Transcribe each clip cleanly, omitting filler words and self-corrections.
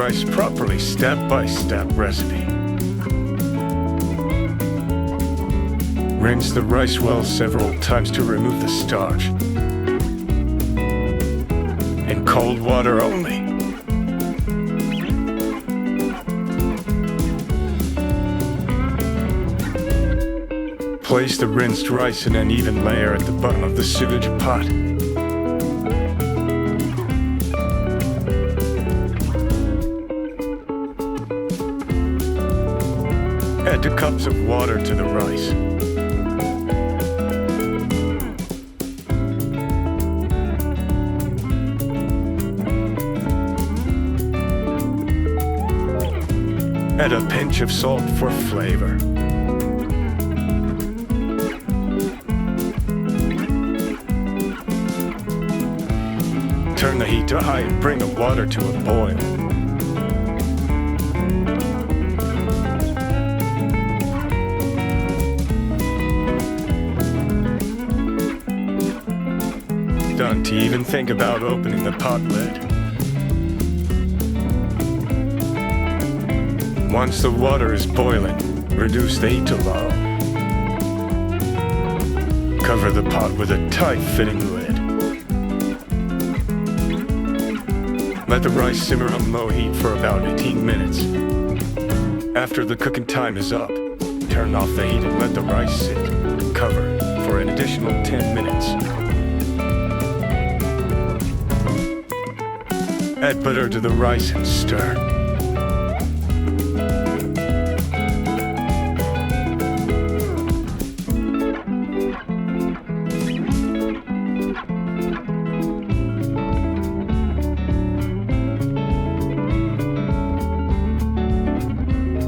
rice properly, step-by-step recipe. Rinse the rice well several times to remove the starch. In cold water only. Place the rinsed rice in an even layer at the bottom of the sewage pot. Add 2 cups of water to the rice. Add a pinch of salt for flavor. Turn the heat to high and bring the water to a boil. Don't even think about opening the pot lid. Once the water is boiling, reduce the heat to low. Cover the pot with a tight-fitting lid. Let the rice simmer on low heat for about 18 minutes. After the cooking time is up, turn off the heat and let the rice sit. Cover for an additional 10 minutes. Add butter to the rice and stir.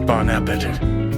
Bon appetit.